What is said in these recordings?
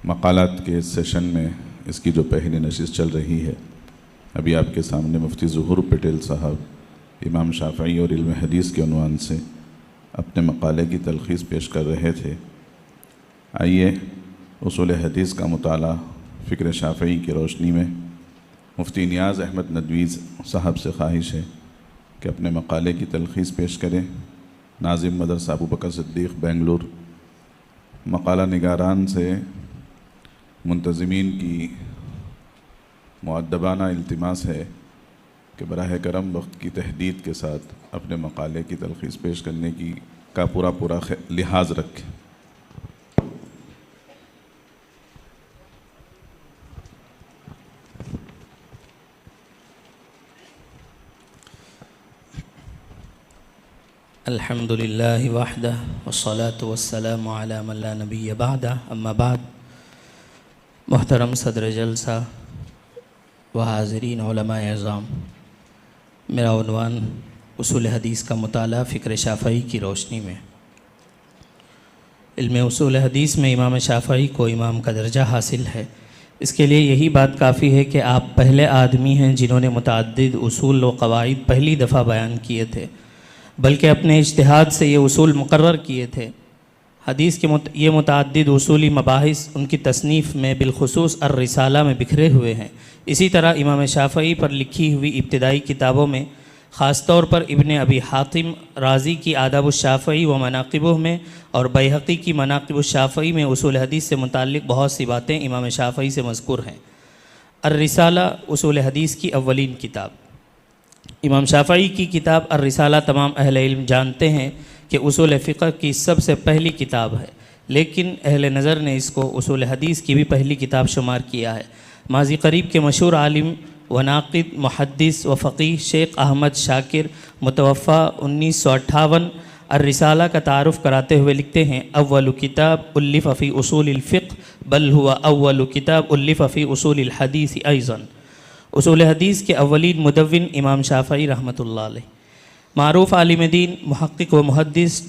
مقالات کے اس سیشن میں اس کی جو پہلی نشست چل رہی ہے، ابھی آپ کے سامنے مفتی ظہور پٹیل صاحب امام شافعی اور علم حدیث کے عنوان سے اپنے مقالے کی تلخیص پیش کر رہے تھے۔ آئیے اصول حدیث کا مطالعہ فکر شافعی کی روشنی میں مفتی نیاز احمد ندوی صاحب سے خواہش ہے کہ اپنے مقالے کی تلخیص پیش کریں۔ ناظم مدرسہ ابو بکر صدیق بنگلور، مقالہ نگاران سے منتظمین کی مؤدبانہ التماس ہے کہ براہ کرم وقت کی تحدید کے ساتھ اپنے مقالے کی تلخیص پیش کرنے کا پورا لحاظ رکھیں۔ الحمد للہ وحدہ والصلاة والسلام علی من لا نبی بعدہ، اما بعد۔ محترم صدر جلسہ و حاضرین علماء اعظام، میرا عنوان اصول حدیث کا مطالعہ فکر شافعی کی روشنی میں۔ علم اصول حدیث میں امام شافعی کو امام کا درجہ حاصل ہے۔ اس کے لیے یہی بات کافی ہے کہ آپ پہلے آدمی ہیں جنہوں نے متعدد اصول و قواعد پہلی دفعہ بیان کیے تھے، بلکہ اپنے اجتہاد سے یہ اصول مقرر کیے تھے۔ حدیث کے یہ متعدد اصولی مباحث ان کی تصنیف میں بالخصوص الرسالہ میں بکھرے ہوئے ہیں۔ اسی طرح امام شافعی پر لکھی ہوئی ابتدائی کتابوں میں، خاص طور پر ابن ابی حاتم رازی کی آداب الشافعی و مناقبہ میں اور بیہقی کی مناقب الشافعی میں اصول حدیث سے متعلق بہت سی باتیں امام شافعی سے مذکور ہیں۔ الرسالہ اصول حدیث کی اولین کتاب۔ امام شافعی کی کتاب الرسالہ تمام اہل علم جانتے ہیں کہ اصول فقہ کی سب سے پہلی کتاب ہے، لیکن اہل نظر نے اس کو اصول حدیث کی بھی پہلی کتاب شمار کیا ہے۔ ماضی قریب کے مشہور عالم و ناقد محدث و فقیہ شیخ احمد شاکر متوفی 1958 الرسالہ کا تعارف کراتے ہوئے لکھتے ہیں: اول کتاب الف فی اصول الفقہ بل هو اول کتاب الف فی اصول الحدیث ایضا۔ اصول حدیث کے اولین مدون امام شافعی رحمۃ اللہ علیہ۔ معروف عالم دین، محقق و محدث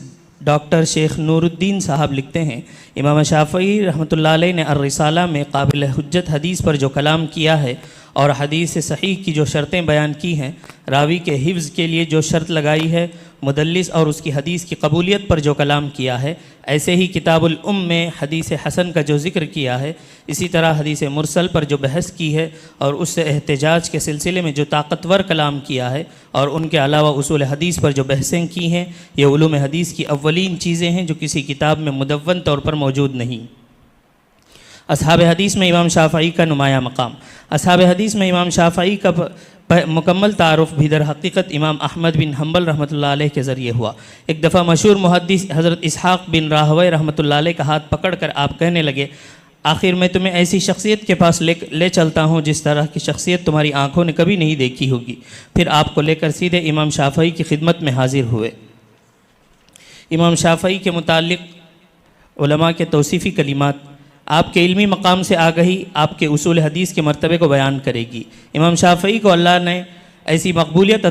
ڈاکٹر شیخ نور الدین صاحب لکھتے ہیں: امام شافعی رحمۃ اللہ علیہ نے الرسالہ میں قابل حجت حدیث پر جو کلام کیا ہے اور حدیث صحیح کی جو شرطیں بیان کی ہیں، راوی کے حفظ کے لیے جو شرط لگائی ہے، مدلس اور اس کی حدیث کی قبولیت پر جو کلام کیا ہے، ایسے ہی کتاب الام میں حدیث حسن کا جو ذکر کیا ہے، اسی طرح حدیث مرسل پر جو بحث کی ہے اور اس سے احتجاج کے سلسلے میں جو طاقتور کلام کیا ہے، اور ان کے علاوہ اصول حدیث پر جو بحثیں کی ہیں، یہ علوم حدیث کی اولین چیزیں ہیں جو کسی کتاب میں مدون طور پر موجود نہیں۔ اصحاب حدیث میں امام شافعی کا نمایاں مقام۔ اصحاب حدیث میں امام شافعی کا مکمل تعارف بھی در حقیقت امام احمد بن حنبل رحمۃ اللہ علیہ کے ذریعے ہوا۔ ایک دفعہ مشہور محدث حضرت اسحاق بن راہوی رحمۃ اللہ علیہ کا ہاتھ پکڑ کر آپ کہنے لگے: آخر میں تمہیں ایسی شخصیت کے پاس لے چلتا ہوں جس طرح کی شخصیت تمہاری آنکھوں نے کبھی نہیں دیکھی ہوگی۔ پھر آپ کو لے کر سیدھے امام شافعی کی خدمت میں حاضر ہوئے۔ امام شافعی کے متعلق علماء کے توصیفی کلمات آپ کے علمی مقام سے آگہی آپ کے اصول حدیث کے مرتبے کو بیان کرے گی۔ امام شافعی کو اللہ نے ایسی مقبولیت